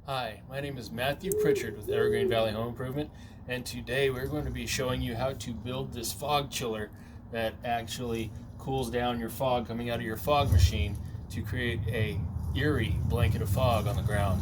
Hi, my name is Matthew Pritchard with Evergreen Valley Home Improvement, and today we're going to be showing you how to build this fog chiller that actually cools down your fog coming out of your fog machine to create a eerie blanket of fog on the ground.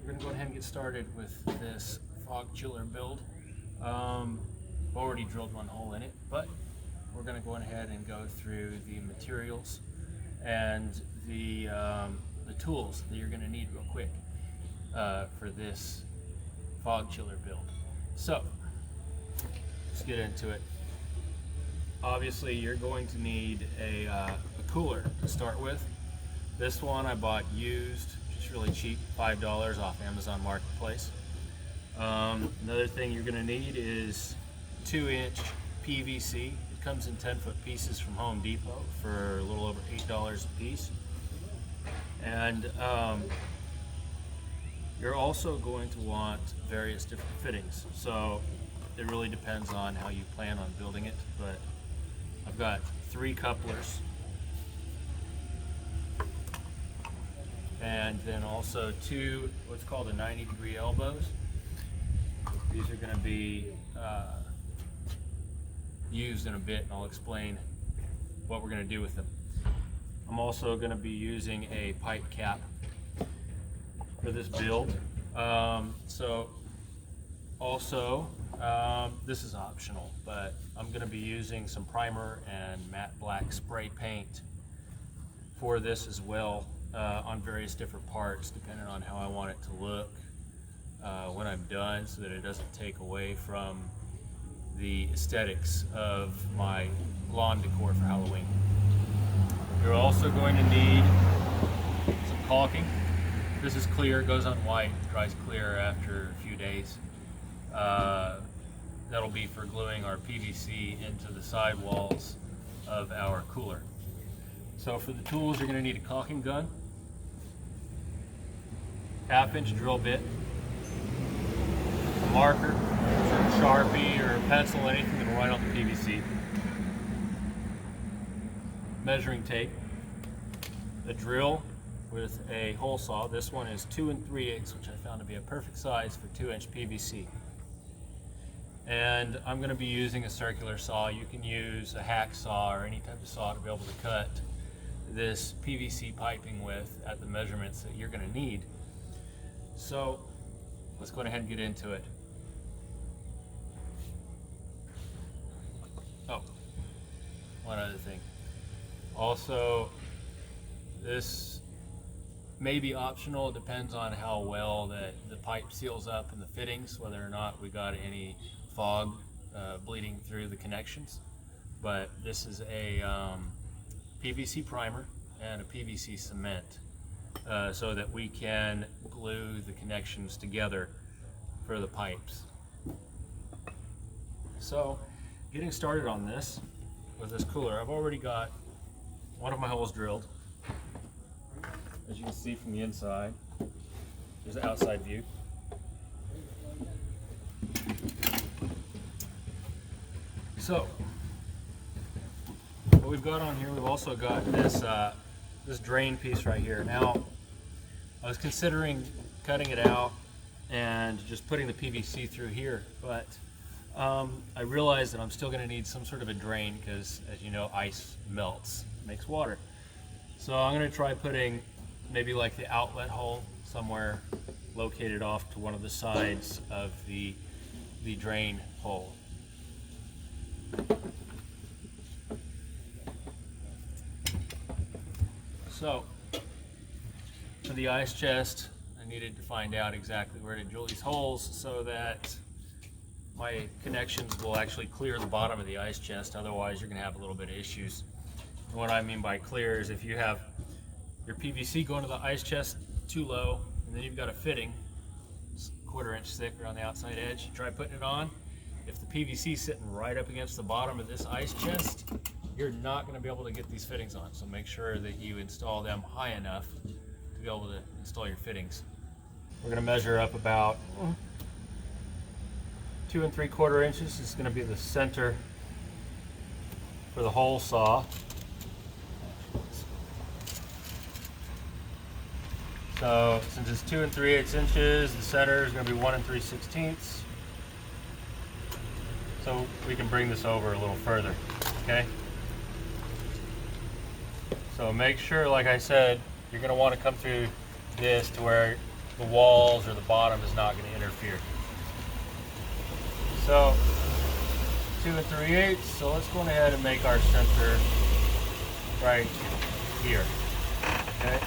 We're going to go ahead and get started with this fog chiller build. I've already drilled one hole in it, but we're going to go ahead and go through the materials and the tools that you're going to need real quick for this fog chiller build. So let's get into it. Obviously you're going to need a cooler to start with. This one I bought used, just really cheap, $5 off Amazon Marketplace. Another thing you're going to need is 2-inch PVC. It comes in 10-foot pieces from Home Depot for a little over $8 a piece. And you're also going to want various different fittings. So it really depends on how you plan on building it, but I've got 3 couplers. And then also 2 what's called a 90-degree elbows. These are going to be used in a bit, and I'll explain what we're going to do with them. I'm also going to be using a pipe cap for this build. This is optional, but I'm going to be using some primer and matte black spray paint for this as well, on various different parts depending on how I want it to look when I'm done, so that it doesn't take away from the aesthetics of my lawn decor for Halloween. You're also going to need some caulking. This is clear, goes on white, dries clear after a few days. That'll be for gluing our PVC into the side walls of our cooler. So for the tools, you're going to need a caulking gun, 1/2-inch drill bit, a marker, a Sharpie or a pencil, anything that'll write on the PVC, measuring tape, a drill with a hole saw. This one is 2 3/8, which I found to be a perfect size for 2-inch PVC. And I'm going to be using a circular saw. You can use a hack saw or any type of saw to be able to cut this PVC piping with at the measurements that you're going to need. So let's go ahead and get into it. Oh, one other thing. Also, this may be optional. It depends on how well that the pipe seals up in the fittings, whether or not we got any fog bleeding through the connections. But this is a PVC primer and a PVC cement, so that we can glue the connections together for the pipes. So getting started on this with this cooler, I've already got one of my holes drilled. As you can see from the inside, there's an outside view. So what we've got on here, we've also got this this drain piece right here. Now, I was considering cutting it out and just putting the PVC through here, but I realized that I'm still going to need some sort of a drain because, as you know, ice melts, makes water. So I'm going to try putting maybe like the outlet hole somewhere located off to one of the sides of the drain hole. So for the ice chest, I needed to find out exactly where to drill these holes so that my connections will actually clear the bottom of the ice chest. Otherwise, you're going to have a little bit of issues. And what I mean by clear is if you have your PVC going to the ice chest too low, and then you've got a fitting 1/4 inch thick around the outside edge, you try putting it on. If the PVC is sitting right up against the bottom of this ice chest, you're not going to be able to get these fittings on. So make sure that you install them high enough to be able to install your fittings. We're going to measure up about 2 3/4 inches. This is going to be the center for the hole saw. So since it's 2 3/8 inches, the center is going to be 1 3/16. So we can bring this over a little further, okay? So make sure, like I said, you're going to want to come through this to where the walls or the bottom is not going to interfere. So 2 3/8. So let's go ahead and make our center right here, okay?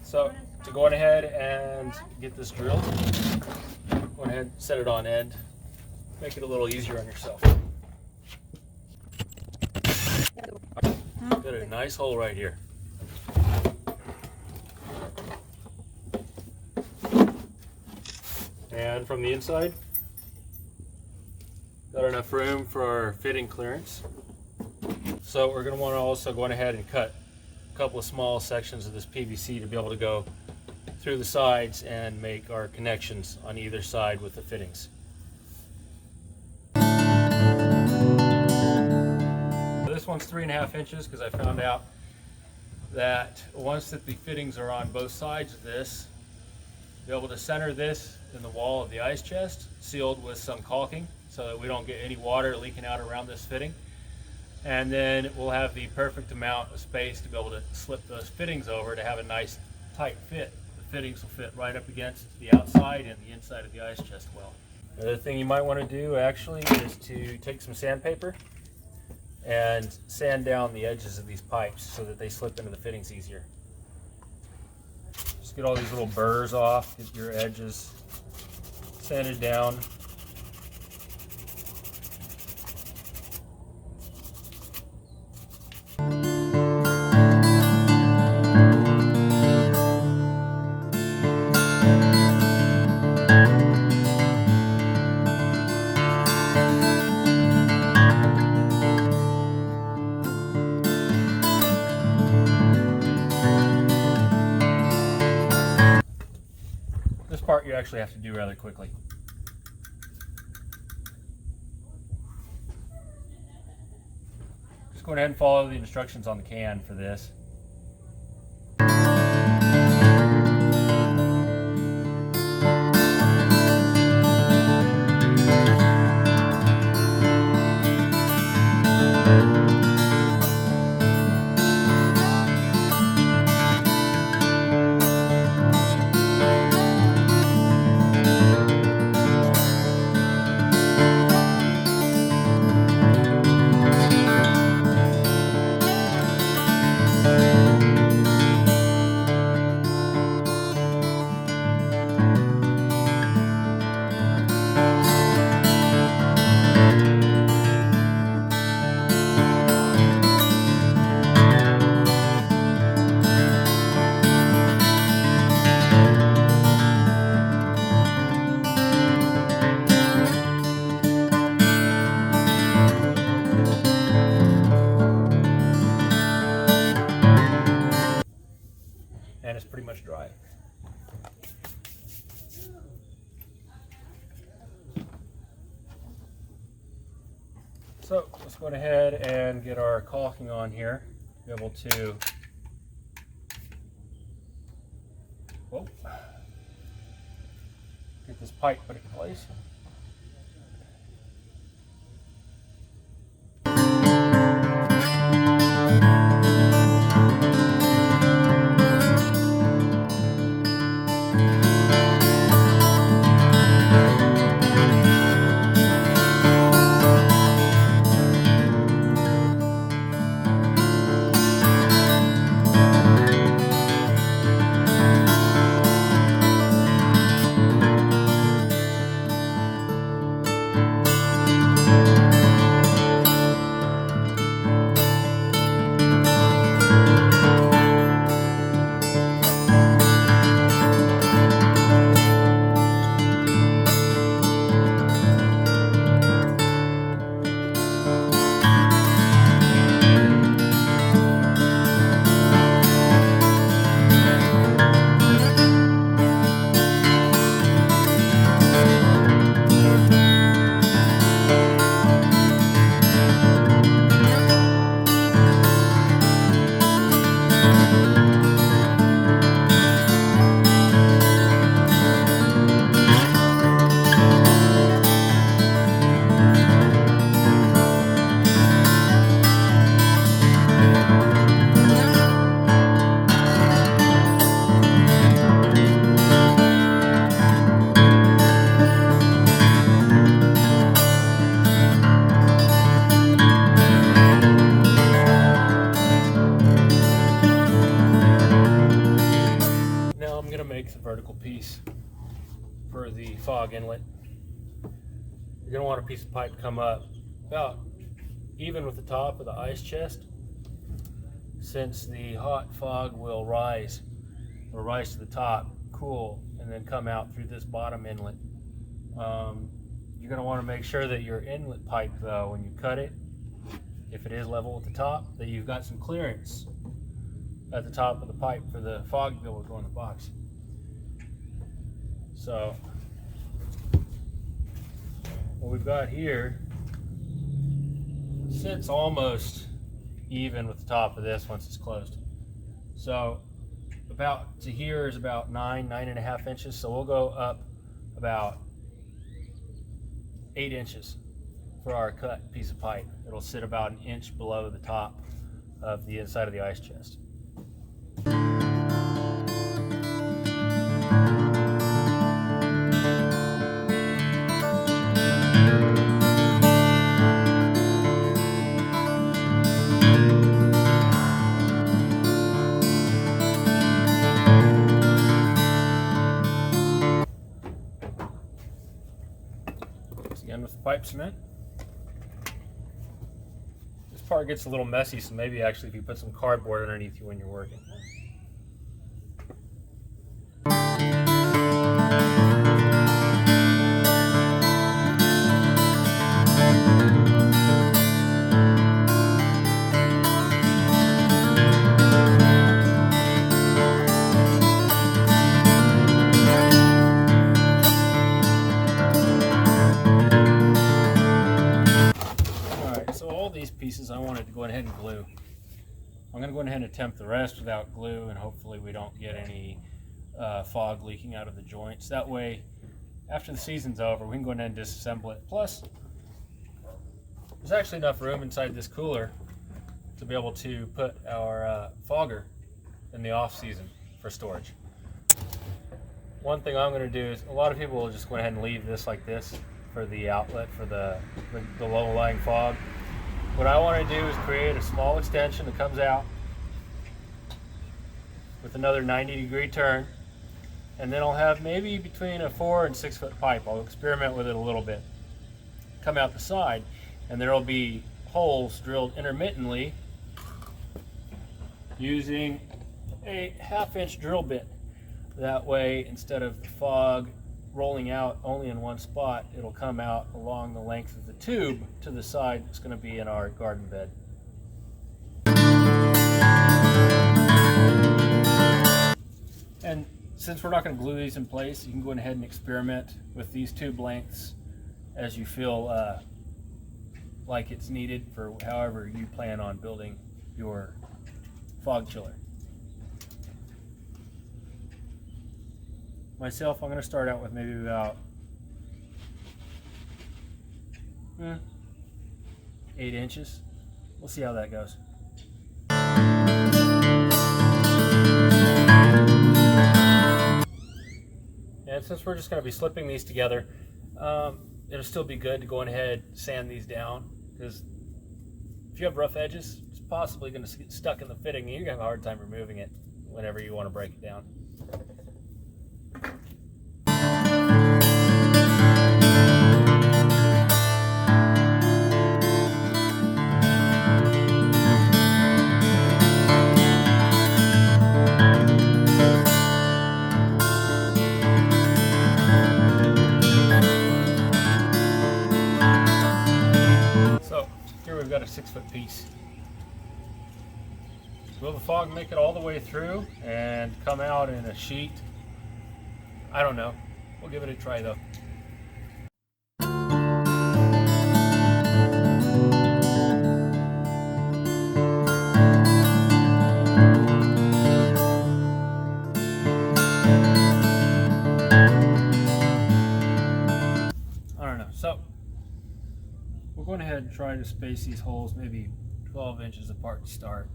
So to go ahead and get this drilled, go ahead and set it on end. Make it a little easier on yourself. Got a nice hole right here. And from the inside, got enough room for our fitting clearance. So we're going to want to also go ahead and cut a couple of small sections of this PVC to be able to go through the sides and make our connections on either side with the fittings. This one's 3.5 inches because I found out that once that the fittings are on both sides of this, be able to center this in the wall of the ice chest, sealed with some caulking so that we don't get any water leaking out around this fitting. And then we'll have the perfect amount of space to be able to slip those fittings over to have a nice tight fit. The fittings will fit right up against the outside and the inside of the ice chest well. Another thing you might want to do actually is to take some sandpaper and sand down the edges of these pipes so that they slip into the fittings easier. Just get all these little burrs off, get your edges sanded down. This part you actually have to do rather quickly. Just go ahead and follow the instructions on the can for this. And it's pretty much dry. So let's go ahead and get our caulking on here. Be able to get this pipe put in place. make the vertical piece for the fog inlet, you're going to want a piece of pipe come up about even with the top of the ice chest, since the hot fog will rise to the top, cool, and then come out through this bottom inlet. You're going to want to make sure that your inlet pipe, though, when you cut it, if it is level at the top, that you've got some clearance at the top of the pipe for the fog to be able to go in the box. So what we've got here sits almost even with the top of this once it's closed. So about to here is about 9.5 inches. So we'll go up about 8 inches for our cut piece of pipe. It'll sit about an inch below the top of the inside of the ice chest. Again with the pipe cement. This part gets a little messy, so maybe actually if you put some cardboard underneath you when you're working. Pieces I wanted to go ahead and glue. I'm going to go ahead and attempt the rest without glue, and hopefully we don't get any fog leaking out of the joints. That way, after the season's over, we can go ahead and disassemble it. Plus, there's actually enough room inside this cooler to be able to put our fogger in the off season for storage. One thing I'm going to do is, a lot of people will just go ahead and leave this like this for the outlet for the low-lying fog. What I want to do is create a small extension that comes out with another 90-degree turn, and then I'll have maybe between a 4 and 6 foot pipe. I'll experiment with it a little bit. Come out the side, and there will be holes drilled intermittently using a 1/2 inch drill bit. That way, instead of the fog rolling out only in one spot, it'll come out along the length of the tube to the side that's going to be in our garden bed. And since we're not going to glue these in place, you can go ahead and experiment with these tube lengths as you feel like it's needed for however you plan on building your fog chiller. Myself, I'm going to start out with maybe about 8 inches. We'll see how that goes. And since we're just going to be slipping these together, it'll still be good to go ahead and sand these down, because if you have rough edges, it's possibly going to get stuck in the fitting and you're going to have a hard time removing it whenever you want to break it down. We've got a 6 foot piece. Will the fog make it all the way through and come out in a sheet? I don't know. We'll give it a try though. I don't know. So we're going ahead and try to space these holes maybe 12 inches apart to start,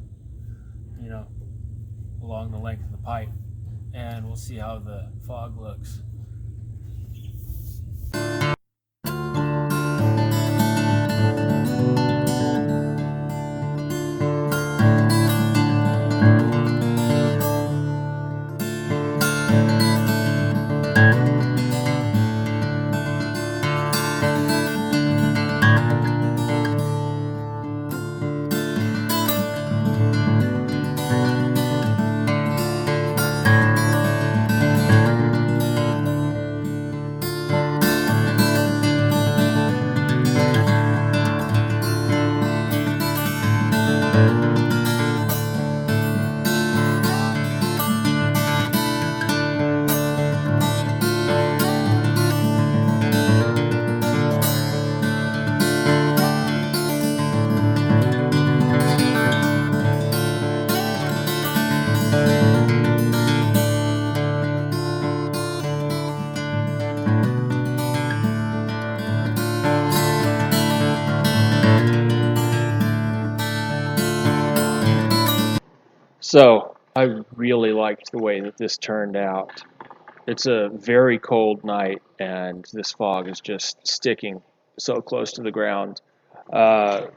you know, along the length of the pipe, and we'll see how the fog looks. So I really liked the way that this turned out. It's a very cold night, and this fog is just sticking so close to the ground. Uh,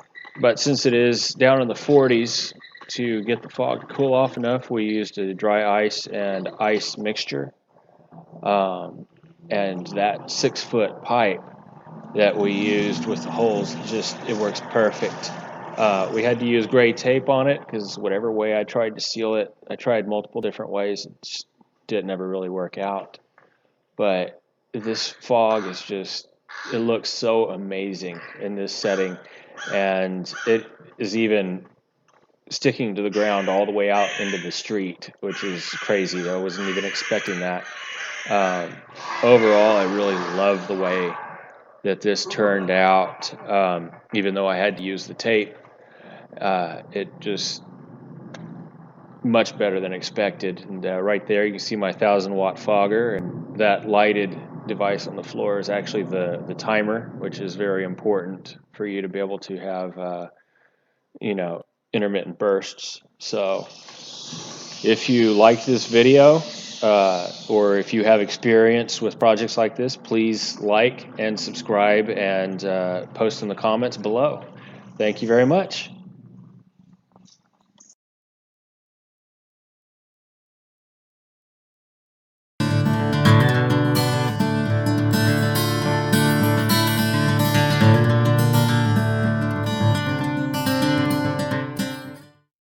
but since it is down in the 40s, to get the fog to cool off enough, we used a dry ice and ice mixture. And that 6 foot pipe that we used with the holes, just it works perfect. We had to use gray tape on it because whatever way I tried to seal it, I tried multiple different ways. It just didn't ever really work out. But this fog is just, it looks so amazing in this setting. And it is even sticking to the ground all the way out into the street, which is crazy. I wasn't even expecting that. Um, Overall, I really love the way that this turned out. Even though I had to use the tape, it just much better than expected. And right there, you can see my 1,000 watt fogger, and that lighted device on the floor is actually the timer, which is very important for you to be able to have you know intermittent bursts. So if you like this video, or if you have experience with projects like this, please like and subscribe and post in the comments below. Thank you very much.